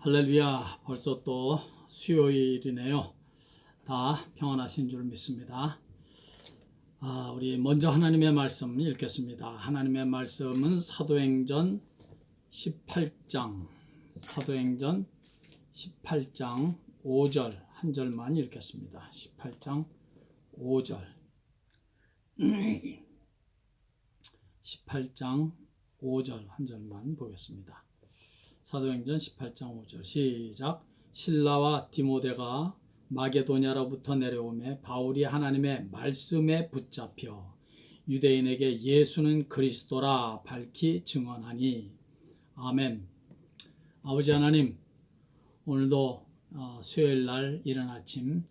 할렐루야, 벌써 또 수요일이네요. 다 평안하신 줄 믿습니다. 우리 먼저 하나님의 말씀 읽겠습니다. 하나님의 말씀은 사도행전 18장 5절 한 절만 읽겠습니다. 18장 5절 18장 5절 한 절만 보겠습니다. 사도행전 18장 5절 시작. 실라와 디모데가 마게도냐로부터 내려오매 바울이 하나님의 말씀에 붙잡혀 유대인에게 예수는 그리스도라 밝히 증언하니. 아멘. 아버지 하나님, 오늘도 수요일날 이른 아침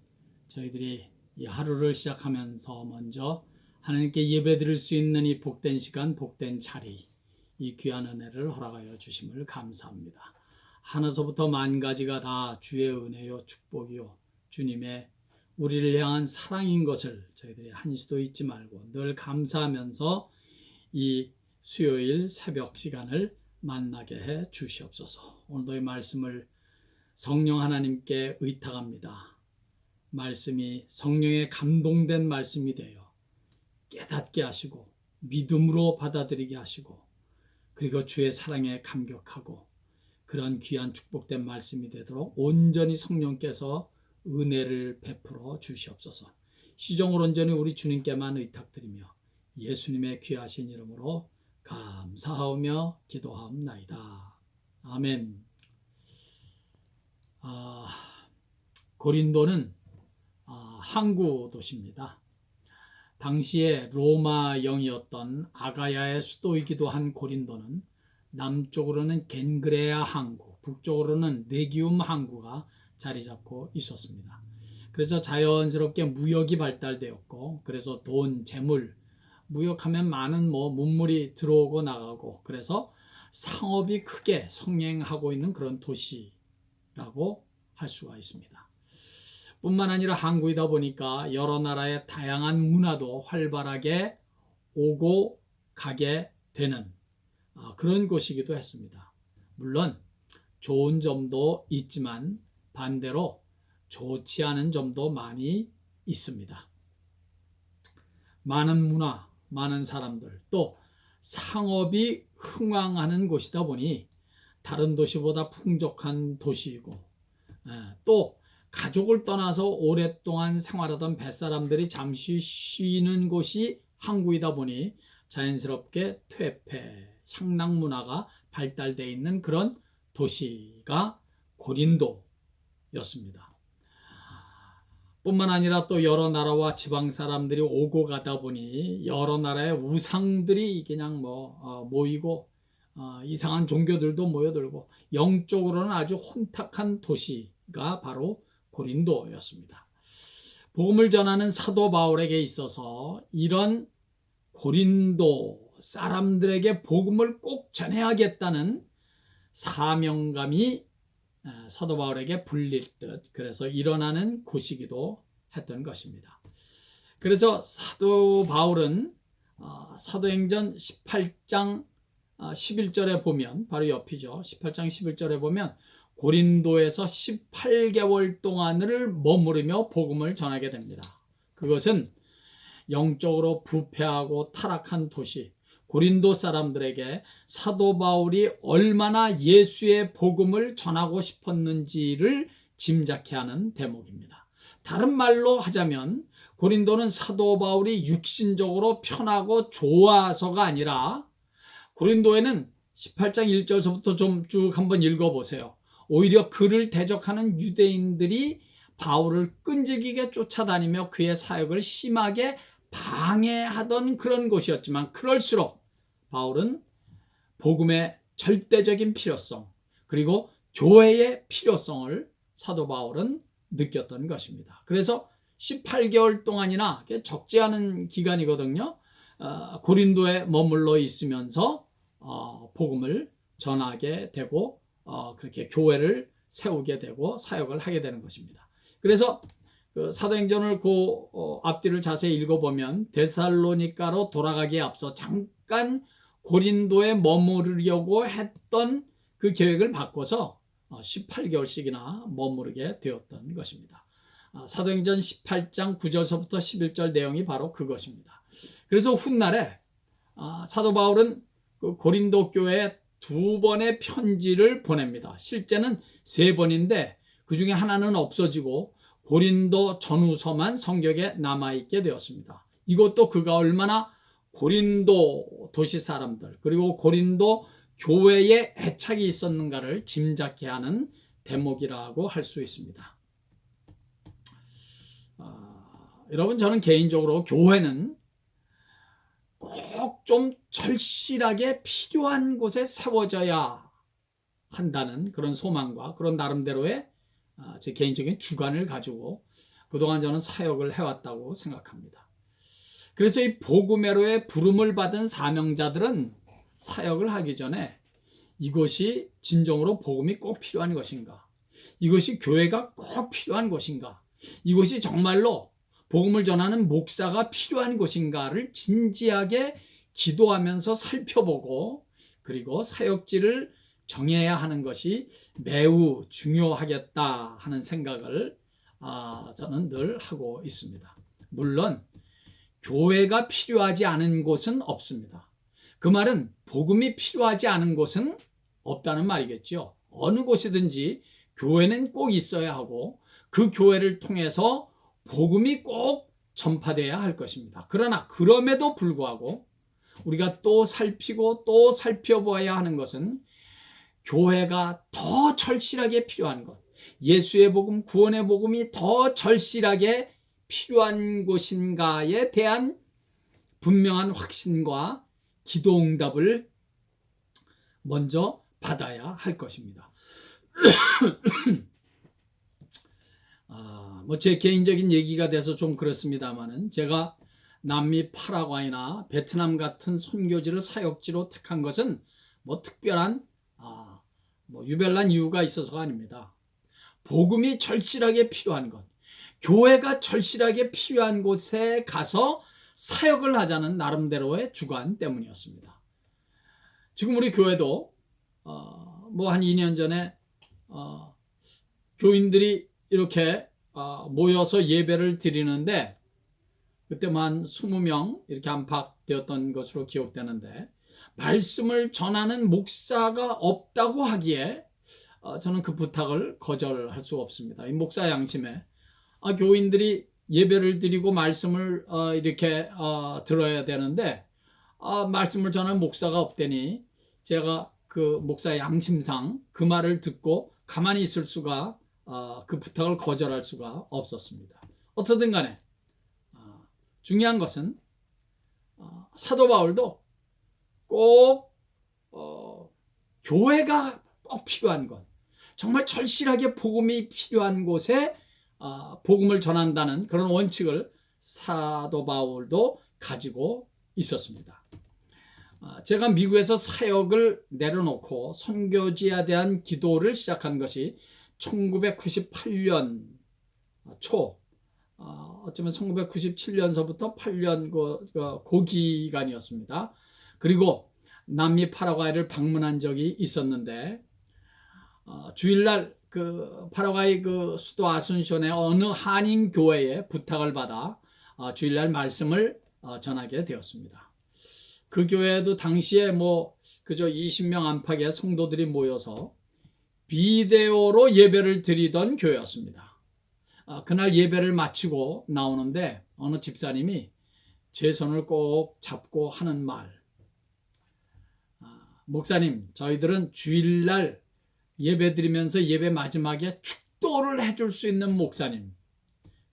저희들이 이 하루를 시작하면서 먼저 하나님께 예배드릴 수 있는 이 복된 시간, 복된 자리, 이 귀한 은혜를 허락하여 주심을 감사합니다. 하나서부터 만가지가 다 주의 은혜요 축복이요 주님의 우리를 향한 사랑인 것을 저희들이 한시도 잊지 말고 늘 감사하면서 이 수요일 새벽 시간을 만나게 해 주시옵소서. 오늘도 이 말씀을 성령 하나님께 의탁합니다. 말씀이 성령에 감동된 말씀이 되어 깨닫게 하시고 믿음으로 받아들이게 하시고 그리고 주의 사랑에 감격하고 그런 귀한 축복된 말씀이 되도록 온전히 성령께서 은혜를 베풀어 주시옵소서. 시종을 온전히 우리 주님께만 의탁드리며 예수님의 귀하신 이름으로 감사하며 기도하옵나이다. 아멘. 고린도는 항구 도시입니다. 당시에 로마영이었던 아가야의 수도이기도 한 고린도는 남쪽으로는 겐그레아 항구, 북쪽으로는 레기움 항구가 자리 잡고 있었습니다. 그래서 자연스럽게 무역이 발달되었고, 그래서 돈, 재물, 무역하면 많은 문물이 들어오고 나가고, 그래서 상업이 크게 성행하고 있는 그런 도시라고 할 수가 있습니다. 뿐만 아니라 항구이다 보니까 여러 나라의 다양한 문화도 활발하게 오고 가게 되는 그런 곳이기도 했습니다. 물론 좋은 점도 있지만 반대로 좋지 않은 점도 많이 있습니다. 많은 문화, 많은 사람들, 또 상업이 흥왕하는 곳이다 보니 다른 도시보다 풍족한 도시이고, 또 가족을 떠나서 오랫동안 생활하던 뱃사람들이 잠시 쉬는 곳이 항구이다 보니 자연스럽게 퇴폐, 향락 문화가 발달되어 있는 그런 도시가 고린도였습니다. 뿐만 아니라 또 여러 나라와 지방 사람들이 오고 가다 보니 여러 나라의 우상들이 그냥 모이고 이상한 종교들도 모여들고 영적으로는 아주 혼탁한 도시가 바로 고린도였습니다. 복음을 전하는 사도 바울에게 있어서 이런 고린도 사람들에게 복음을 꼭 전해야겠다는 사명감이 사도 바울에게 불릴 듯 그래서 일어나는 곳이기도 했던 것입니다. 그래서 사도 바울은 사도행전 18장 11절에 보면 바로 옆이죠. 18장 11절에 보면 고린도에서 18개월 동안을 머무르며 복음을 전하게 됩니다. 그것은 영적으로 부패하고 타락한 도시 고린도 사람들에게 사도 바울이 얼마나 예수의 복음을 전하고 싶었는지를 짐작케 하는 대목입니다. 다른 말로 하자면 고린도는 사도 바울이 육신적으로 편하고 좋아서가 아니라 고린도에는 18장 1절서부터 좀 쭉 한번 읽어보세요. 오히려 그를 대적하는 유대인들이 바울을 끈질기게 쫓아다니며 그의 사역을 심하게 방해하던 그런 곳이었지만 그럴수록 바울은 복음의 절대적인 필요성 그리고 교회의 필요성을 사도 바울은 느꼈던 것입니다. 그래서 18개월 동안이나 적지 않은 기간이거든요. 고린도에 머물러 있으면서 복음을 전하게 되고 그렇게 교회를 세우게 되고 사역을 하게 되는 것입니다. 그래서 사도행전을 앞뒤를 자세히 읽어보면 데살로니가로 돌아가기에 앞서 잠깐 고린도에 머무르려고 했던 그 계획을 바꿔서 18개월씩이나 머무르게 되었던 것입니다. 사도행전 18장 9절서부터 11절 내용이 바로 그것입니다. 그래서 훗날에 사도 바울은 그 고린도 교회에 2번의 편지를 보냅니다. 실제는 3번인데 그 중에 하나는 없어지고 고린도 전후서만 성경에 남아있게 되었습니다. 이것도 그가 얼마나 고린도 도시 사람들 그리고 고린도 교회에 애착이 있었는가를 짐작케 하는 대목이라고 할 수 있습니다. 여러분, 저는 개인적으로 교회는 꼭 좀 절실하게 필요한 곳에 세워져야 한다는 그런 소망과 그런 나름대로의 제 개인적인 주관을 가지고 그동안 저는 사역을 해왔다고 생각합니다. 그래서 이 복음회로의 부름을 받은 사명자들은 사역을 하기 전에 이것이 진정으로 복음이 꼭 필요한 것인가? 이것이 교회가 꼭 필요한 것인가? 이것이 정말로 복음을 전하는 목사가 필요한 것인가를 진지하게 기도하면서 살펴보고 그리고 사역지를 정해야 하는 것이 매우 중요하겠다 하는 생각을 저는 늘 하고 있습니다. 물론 교회가 필요하지 않은 곳은 없습니다. 그 말은 복음이 필요하지 않은 곳은 없다는 말이겠죠. 어느 곳이든지 교회는 꼭 있어야 하고 그 교회를 통해서 복음이 꼭 전파돼야 할 것입니다. 그러나 그럼에도 불구하고 우리가 또 살피고 또 살펴봐야 하는 것은 교회가 더 절실하게 필요한 것, 예수의 복음, 구원의 복음이 더 절실하게 필요한 곳인가에 대한 분명한 확신과 기도 응답을 먼저 받아야 할 것입니다. 제 개인적인 얘기가 돼서 좀 그렇습니다만은 제가 남미 파라과이나 베트남 같은 선교지를 사역지로 택한 것은 특별한 유별난 이유가 있어서가 아닙니다. 복음이 절실하게 필요한 것, 교회가 절실하게 필요한 곳에 가서 사역을 하자는 나름대로의 주관 때문이었습니다. 지금 우리 교회도 한 2년 전에 교인들이 이렇게 모여서 예배를 드리는데 그때 한 20명 이렇게 안팎되었던 것으로 기억되는데 말씀을 전하는 목사가 없다고 하기에 저는 그 부탁을 거절할 수가 없습니다. 이 목사 양심에 교인들이 예배를 드리고 말씀을 이렇게 들어야 되는데 말씀을 전하는 목사가 없다니 제가 그 목사 양심상 그 말을 듣고 가만히 있을 수가 그 부탁을 거절할 수가 없었습니다. 어떻든 간에 중요한 것은 사도 바울도 꼭 교회가 꼭 필요한 것, 정말 절실하게 복음이 필요한 곳에 복음을 전한다는 그런 원칙을 사도 바울도 가지고 있었습니다. 제가 미국에서 사역을 내려놓고 선교지에 대한 기도를 시작한 것이 1998년 초, 어쩌면 1997년서부터 8년 그 기간이었습니다. 그리고 남미 파라과이를 방문한 적이 있었는데 주일날 그 파라과이 그 수도 아순션의 어느 한인 교회에 부탁을 받아 주일날 말씀을 전하게 되었습니다. 그 교회도 당시에 그저 20명 안팎의 성도들이 모여서 비데오로 예배를 드리던 교회였습니다. 그날 예배를 마치고 나오는데 어느 집사님이 제 손을 꼭 잡고 하는 말, 목사님, 저희들은 주일날 예배 드리면서 예배 마지막에 축도를 해줄 수 있는 목사님,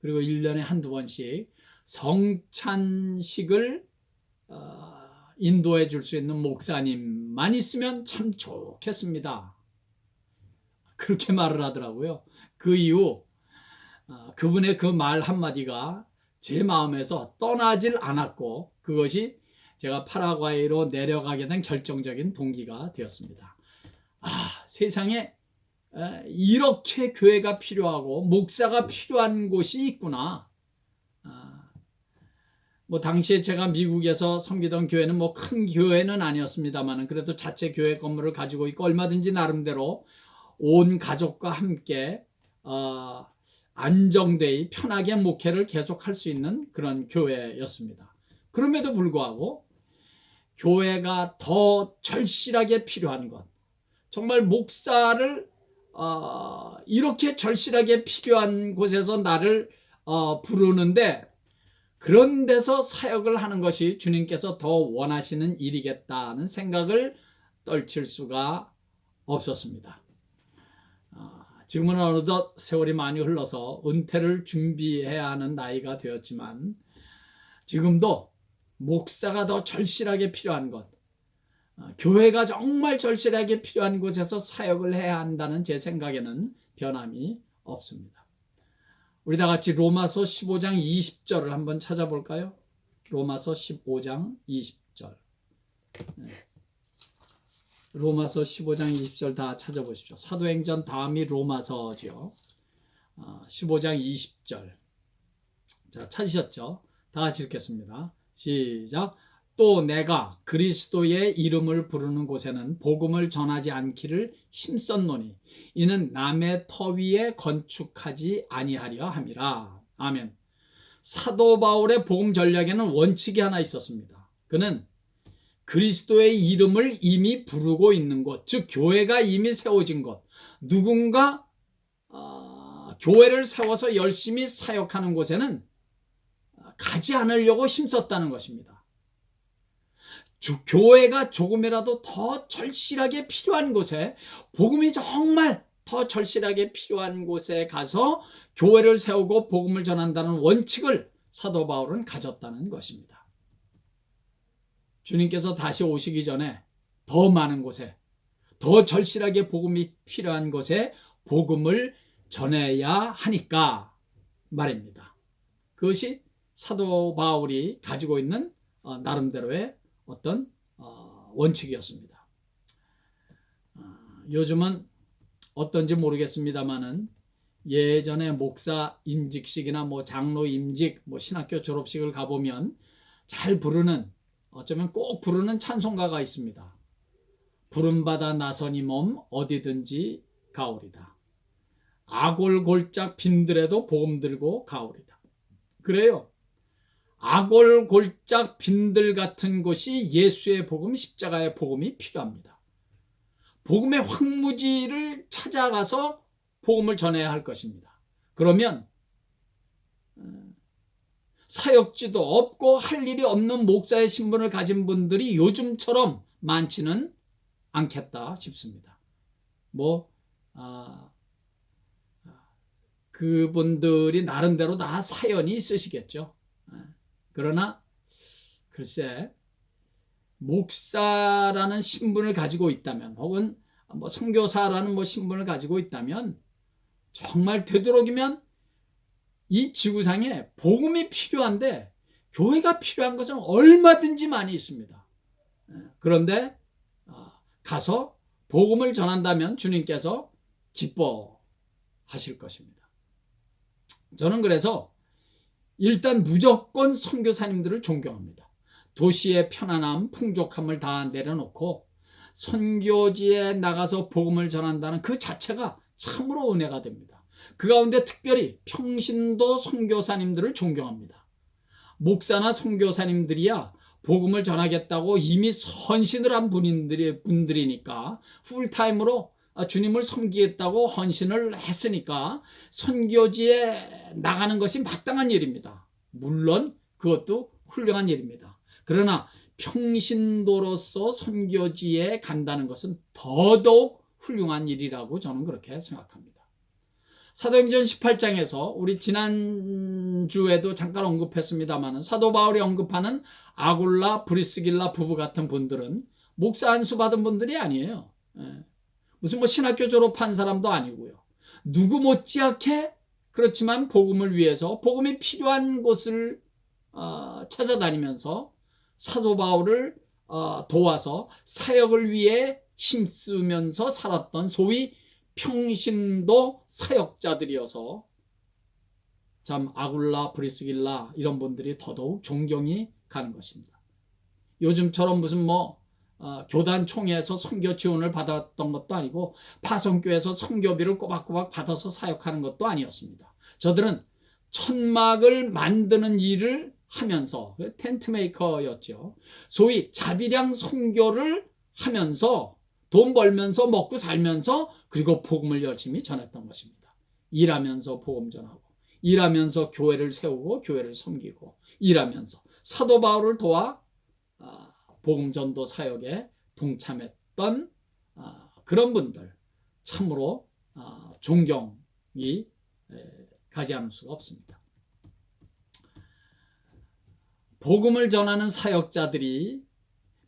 그리고 1년에 한두 번씩 성찬식을 인도해 줄 수 있는 목사님만 있으면 참 좋겠습니다. 그렇게 말을 하더라고요. 그 이후 그분의 그 말 한마디가 제 마음에서 떠나질 않았고 그것이 제가 파라과이로 내려가게 된 결정적인 동기가 되었습니다. 세상에 이렇게 교회가 필요하고 목사가 필요한 곳이 있구나. 당시에 제가 미국에서 섬기던 교회는 큰 교회는 아니었습니다만 그래도 자체 교회 건물을 가지고 있고 얼마든지 나름대로 온 가족과 함께 안정되이 편하게 목회를 계속할 수 있는 그런 교회였습니다. 그럼에도 불구하고 교회가 더 절실하게 필요한 것, 정말 목사를 이렇게 절실하게 필요한 곳에서 나를 부르는데 그런 데서 사역을 하는 것이 주님께서 더 원하시는 일이겠다는 생각을 떨칠 수가 없었습니다. 지금은 어느덧 세월이 많이 흘러서 은퇴를 준비해야 하는 나이가 되었지만 지금도 목사가 더 절실하게 필요한 것, 교회가 정말 절실하게 필요한 곳에서 사역을 해야 한다는 제 생각에는 변함이 없습니다. 우리 다 같이 로마서 15장 20절을 한번 찾아볼까요? 로마서 15장 20절. 로마서 15장 20절 다 찾아보십시오. 사도행전 다음이 로마서죠. 15장 20절. 자, 찾으셨죠? 다 같이 읽겠습니다. 시작. 또 내가 그리스도의 이름을 부르는 곳에는 복음을 전하지 않기를 힘썼노니 이는 남의 터 위에 건축하지 아니하려 함이라. 아멘. 사도 바울의 복음 전략에는 원칙이 하나 있었습니다. 그는 그리스도의 이름을 이미 부르고 있는 곳, 즉 교회가 이미 세워진 곳, 누군가 교회를 세워서 열심히 사역하는 곳에는 가지 않으려고 힘썼다는 것입니다. 교회가 조금이라도 더 절실하게 필요한 곳에, 복음이 정말 더 절실하게 필요한 곳에 가서 교회를 세우고 복음을 전한다는 원칙을 사도 바울은 가졌다는 것입니다. 주님께서 다시 오시기 전에 더 많은 곳에, 더 절실하게 복음이 필요한 곳에 복음을 전해야 하니까 말입니다. 그것이 사도 바울이 가지고 있는 나름대로의 어떤 원칙이었습니다. 요즘은 어떤지 모르겠습니다만은 예전에 목사 임직식이나 장로 임직, 신학교 졸업식을 가보면 잘 부르는, 어쩌면 꼭 부르는 찬송가가 있습니다. 부름받아 나서니 몸 어디든지 가오리다. 아골골짝 빈들에도 복음 들고 가오리다. 그래요. 아골골짝 빈들 같은 곳이 예수의 복음, 십자가의 복음이 필요합니다. 복음의 황무지를 찾아가서 복음을 전해야 할 것입니다. 그러면 사역지도 없고 할 일이 없는 목사의 신분을 가진 분들이 요즘처럼 많지는 않겠다 싶습니다. 그분들이 나름대로 다 사연이 있으시겠죠. 그러나 글쎄, 목사라는 신분을 가지고 있다면, 혹은 선교사라는 신분을 가지고 있다면, 정말 되도록이면 이 지구상에 복음이 필요한데 교회가 필요한 것은 얼마든지 많이 있습니다. 그런데 가서 복음을 전한다면 주님께서 기뻐하실 것입니다. 저는 그래서 일단 무조건 선교사님들을 존경합니다. 도시의 편안함, 풍족함을 다 내려놓고 선교지에 나가서 복음을 전한다는 그 자체가 참으로 은혜가 됩니다. 그 가운데 특별히 평신도 선교사님들을 존경합니다. 목사나 선교사님들이야 복음을 전하겠다고 이미 헌신을 한 분들이니까, 풀타임으로 주님을 섬기겠다고 헌신을 했으니까 선교지에 나가는 것이 마땅한 일입니다. 물론 그것도 훌륭한 일입니다. 그러나 평신도로서 선교지에 간다는 것은 더더욱 훌륭한 일이라고 저는 그렇게 생각합니다. 사도행전 18장에서 우리 지난주에도 잠깐 언급했습니다만, 사도 바울이 언급하는 아굴라, 브리스길라 부부 같은 분들은 목사 안수 받은 분들이 아니에요. 무슨 신학교 졸업한 사람도 아니고요. 누구 못지않게 그렇지만 복음을 위해서, 복음이 필요한 곳을 찾아다니면서 사도 바울을 도와서 사역을 위해 힘쓰면서 살았던 소위 평신도 사역자들이어서 참 아굴라, 브리스길라 이런 분들이 더더욱 존경이 가는 것입니다. 요즘처럼 무슨 교단 총회에서 선교 지원을 받았던 것도 아니고 파송교회에서 선교비를 꼬박꼬박 받아서 사역하는 것도 아니었습니다. 저들은 천막을 만드는 일을 하면서 텐트 메이커였죠. 소위 자비량 선교를 하면서 돈 벌면서 먹고 살면서 그리고 복음을 열심히 전했던 것입니다. 일하면서 복음 전하고, 일하면서 교회를 세우고 교회를 섬기고, 일하면서 사도 바울을 도와 복음 전도 사역에 동참했던 그런 분들, 참으로 존경이 가지 않을 수가 없습니다. 복음을 전하는 사역자들이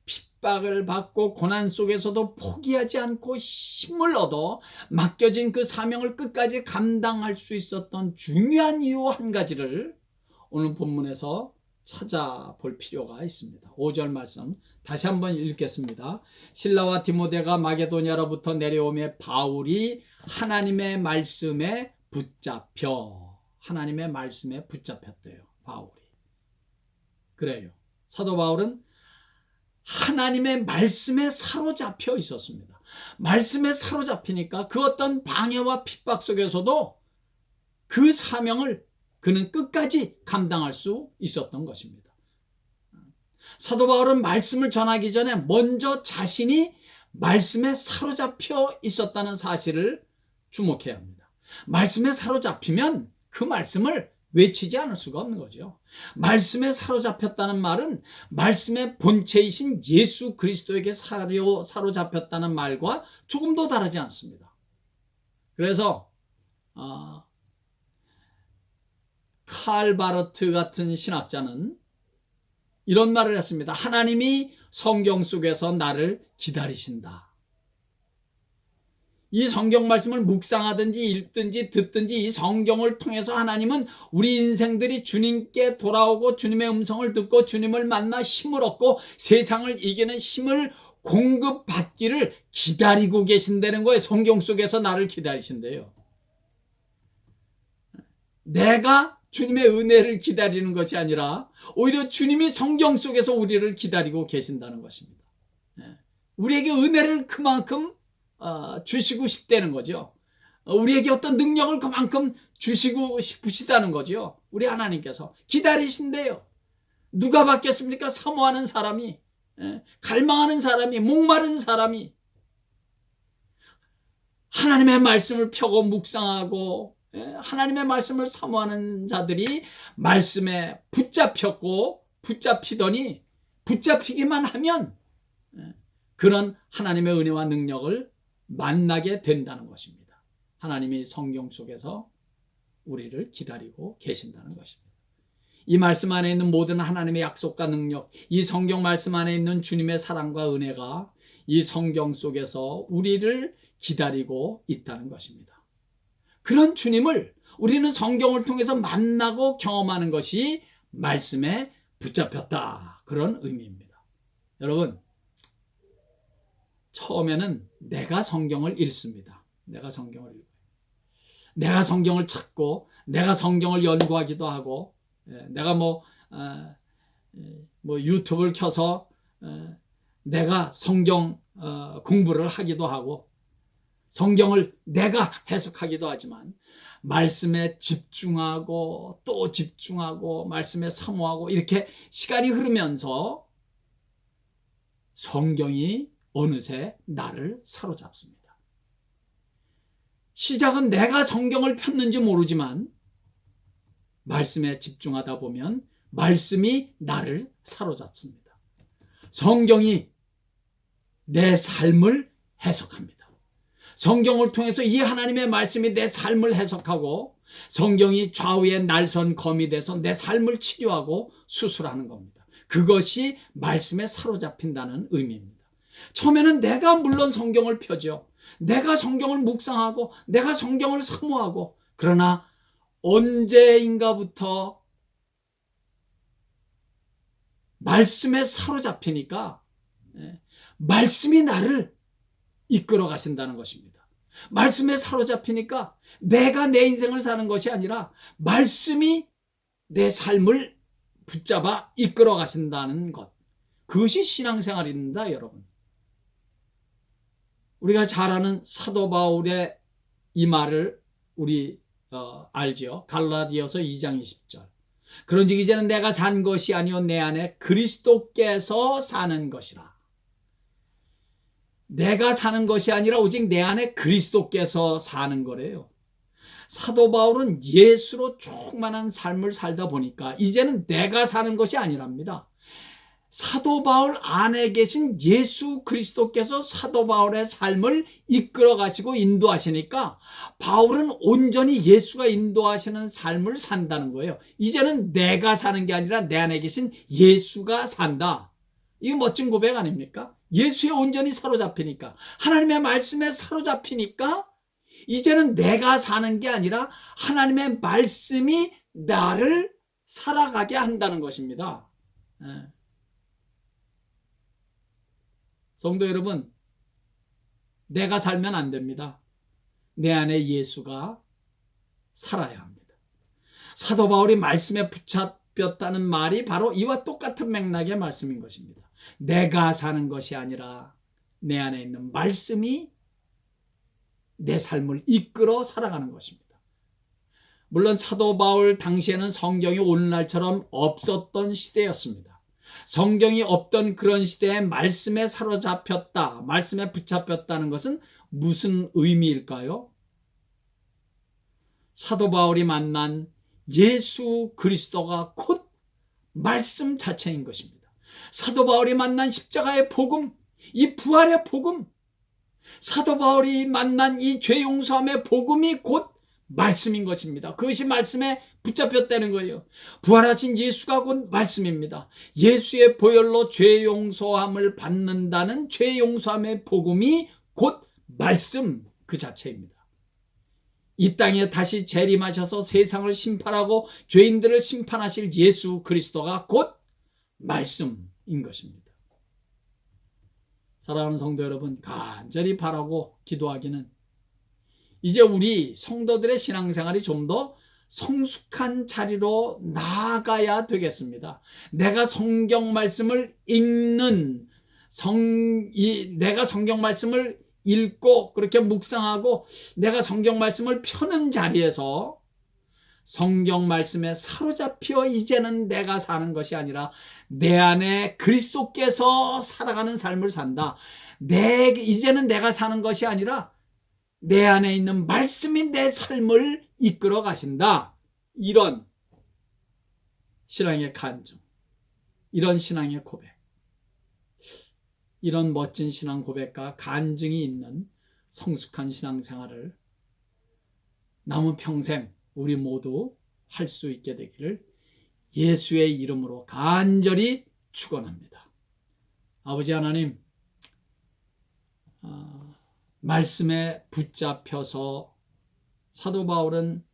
핍박을 받고 고난 속에서도 포기하지 않고 힘을 얻어 맡겨진 그 사명을 끝까지 감당할 수 있었던 중요한 이유 한 가지를 오늘 본문에서 찾아볼 필요가 있습니다. 5절 말씀 다시 한번 읽겠습니다. 실라와 디모데가 마게도냐로부터 내려오며 바울이 하나님의 말씀에 붙잡혔대요. 바울이. 그래요. 사도 바울은 하나님의 말씀에 사로잡혀 있었습니다. 말씀에 사로잡히니까 그 어떤 방해와 핍박 속에서도 그 사명을 그는 끝까지 감당할 수 있었던 것입니다. 사도 바울은 말씀을 전하기 전에 먼저 자신이 말씀에 사로잡혀 있었다는 사실을 주목해야 합니다. 말씀에 사로잡히면 그 말씀을 외치지 않을 수가 없는 거죠. 말씀에 사로잡혔다는 말은 말씀의 본체이신 예수 그리스도에게 사로잡혔다는 말과 조금도 다르지 않습니다. 그래서 칼 바르트 같은 신학자는 이런 말을 했습니다. 하나님이 성경 속에서 나를 기다리신다. 이 성경 말씀을 묵상하든지 읽든지 듣든지 이 성경을 통해서 하나님은 우리 인생들이 주님께 돌아오고 주님의 음성을 듣고 주님을 만나 힘을 얻고 세상을 이기는 힘을 공급받기를 기다리고 계신다는 거예요. 성경 속에서 나를 기다리신대요. 내가 주님의 은혜를 기다리는 것이 아니라 오히려 주님이 성경 속에서 우리를 기다리고 계신다는 것입니다. 우리에게 은혜를 그만큼 주시고 싶다는 거죠. 우리에게 어떤 능력을 그만큼 주시고 싶으시다는 거죠. 우리 하나님께서 기다리신대요. 누가 받겠습니까? 사모하는 사람이, 갈망하는 사람이, 목마른 사람이 하나님의 말씀을 펴고 묵상하고 하나님의 말씀을 사모하는 자들이 말씀에 붙잡히기만 하면 그런 하나님의 은혜와 능력을 만나게 된다는 것입니다. 하나님이 성경 속에서 우리를 기다리고 계신다는 것입니다. 이 말씀 안에 있는 모든 하나님의 약속과 능력, 이 성경 말씀 안에 있는 주님의 사랑과 은혜가 이 성경 속에서 우리를 기다리고 있다는 것입니다. 그런 주님을 우리는 성경을 통해서 만나고 경험하는 것이 말씀에 붙잡혔다. 그런 의미입니다. 여러분, 처음에는 내가 성경을 읽습니다. 내가 성경을 찾고 내가 성경을 연구하기도 하고 내가 유튜브를 켜서 내가 성경 공부를 하기도 하고 성경을 내가 해석하기도 하지만 말씀에 집중하고 또 집중하고 말씀에 사모하고 이렇게 시간이 흐르면서 성경이 어느새 나를 사로잡습니다. 시작은 내가 성경을 폈는지 모르지만 말씀에 집중하다 보면 말씀이 나를 사로잡습니다. 성경이 내 삶을 해석합니다. 성경을 통해서 이 하나님의 말씀이 내 삶을 해석하고 성경이 좌우의 날선 검이 돼서 내 삶을 치료하고 수술하는 겁니다. 그것이 말씀에 사로잡힌다는 의미입니다. 처음에는 내가 물론 성경을 펴죠. 내가 성경을 묵상하고 내가 성경을 사모하고 그러나 언제인가부터 말씀에 사로잡히니까 말씀이 나를 이끌어 가신다는 것입니다. 말씀에 사로잡히니까 내가 내 인생을 사는 것이 아니라 말씀이 내 삶을 붙잡아 이끌어 가신다는 것. 그것이 신앙생활입니다, 여러분. 우리가 잘 아는 사도 바울의 이 말을 우리 알지요. 갈라디아서 2장 20절. 그런즉 이제는 내가 산 것이 아니요 내 안에 그리스도께서 사는 것이라. 내가 사는 것이 아니라 오직 내 안에 그리스도께서 사는 거래요. 사도 바울은 예수로 충만한 삶을 살다 보니까 이제는 내가 사는 것이 아니랍니다. 사도 바울 안에 계신 예수 그리스도께서 사도 바울의 삶을 이끌어 가시고 인도하시니까 바울은 온전히 예수가 인도하시는 삶을 산다는 거예요. 이제는 내가 사는 게 아니라 내 안에 계신 예수가 산다. 이거 멋진 고백 아닙니까? 예수에 온전히 사로잡히니까, 하나님의 말씀에 사로잡히니까 이제는 내가 사는 게 아니라 하나님의 말씀이 나를 살아가게 한다는 것입니다. 성도 여러분, 내가 살면 안 됩니다. 내 안에 예수가 살아야 합니다. 사도 바울이 말씀에 붙잡혔다는 말이 바로 이와 똑같은 맥락의 말씀인 것입니다. 내가 사는 것이 아니라 내 안에 있는 말씀이 내 삶을 이끌어 살아가는 것입니다. 물론 사도 바울 당시에는 성경이 오늘날처럼 없었던 시대였습니다. 성경이 없던 그런 시대에 말씀에 사로잡혔다, 말씀에 붙잡혔다는 것은 무슨 의미일까요? 사도 바울이 만난 예수 그리스도가 곧 말씀 자체인 것입니다. 사도 바울이 만난 십자가의 복음, 이 부활의 복음, 사도 바울이 만난 이 죄 용서함의 복음이 곧 말씀인 것입니다. 그것이 말씀에 붙잡혔다는 거예요. 부활하신 예수가 곧 말씀입니다. 예수의 보혈로 죄 용서함을 받는다는 죄 용서함의 복음이 곧 말씀 그 자체입니다. 이 땅에 다시 재림하셔서 세상을 심판하고 죄인들을 심판하실 예수 그리스도가 곧 말씀인 것입니다. 사랑하는 성도 여러분, 간절히 바라고 기도하기는 이제 우리 성도들의 신앙생활이 좀 더 성숙한 자리로 나아가야 되겠습니다. 내가 성경 말씀을 읽는 내가 성경 말씀을 읽고 그렇게 묵상하고 내가 성경 말씀을 펴는 자리에서 성경 말씀에 사로잡혀 이제는 내가 사는 것이 아니라 내 안에 그리스도께서 살아가는 삶을 산다. 이제는 내가 사는 것이 아니라 내 안에 있는 말씀이 내 삶을 이끌어 가신다. 이런 신앙의 간증, 이런 신앙의 고백, 이런 멋진 신앙 고백과 간증이 있는 성숙한 신앙생활을 남은 평생 우리 모두 할 수 있게 되기를 예수의 이름으로 간절히 축원합니다. 아버지 하나님, 말씀에 붙잡혀서 사도 바울은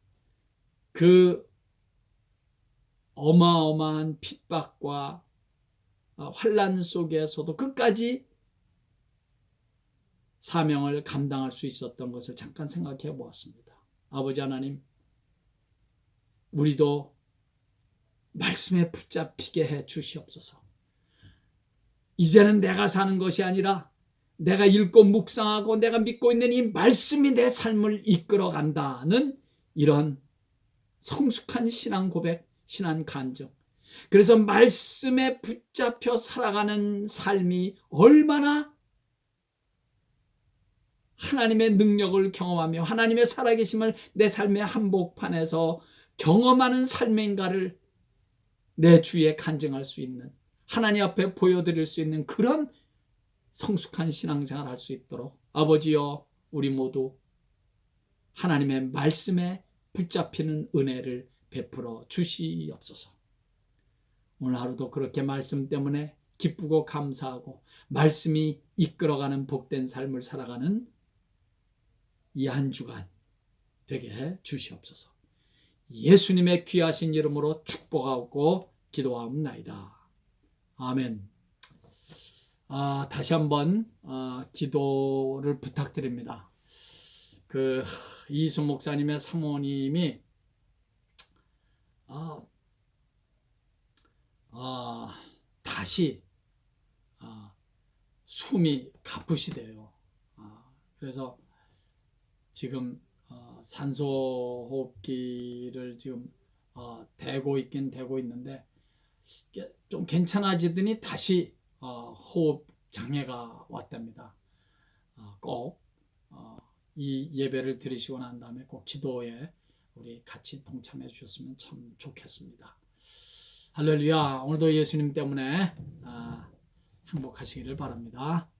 그 어마어마한 핍박과 환난 속에서도 끝까지 사명을 감당할 수 있었던 것을 잠깐 생각해 보았습니다. 아버지 하나님, 우리도 말씀에 붙잡히게 해 주시옵소서. 이제는 내가 사는 것이 아니라 내가 읽고 묵상하고 내가 믿고 있는 이 말씀이 내 삶을 이끌어 간다는 이런 성숙한 신앙 고백, 신앙 간증. 그래서 말씀에 붙잡혀 살아가는 삶이 얼마나 하나님의 능력을 경험하며 하나님의 살아계심을 내 삶의 한복판에서 경험하는 삶인가를 내 주위에 간증할 수 있는, 하나님 앞에 보여드릴 수 있는 그런 성숙한 신앙생활을 할 수 있도록 아버지여, 우리 모두 하나님의 말씀에 붙잡히는 은혜를 베풀어 주시옵소서. 오늘 하루도 그렇게 말씀 때문에 기쁘고 감사하고 말씀이 이끌어가는 복된 삶을 살아가는 이 한 주간 되게 해 주시옵소서. 예수님의 귀하신 이름으로 축복하고 기도하옵나이다. 아멘. 다시 한번 기도를 부탁드립니다. 이수 목사님의 사모님이 다시 숨이 가쁘시대요. 그래서 지금 산소호흡기를 지금 대고 있긴 대고 있는데 좀 괜찮아지더니 다시 호흡 장애가 왔답니다. 꼭 이 예배를 들으시고 난 다음에 꼭 기도에 우리 같이 동참해 주셨으면 참 좋겠습니다. 할렐루야. 오늘도 예수님 때문에 행복하시기를 바랍니다.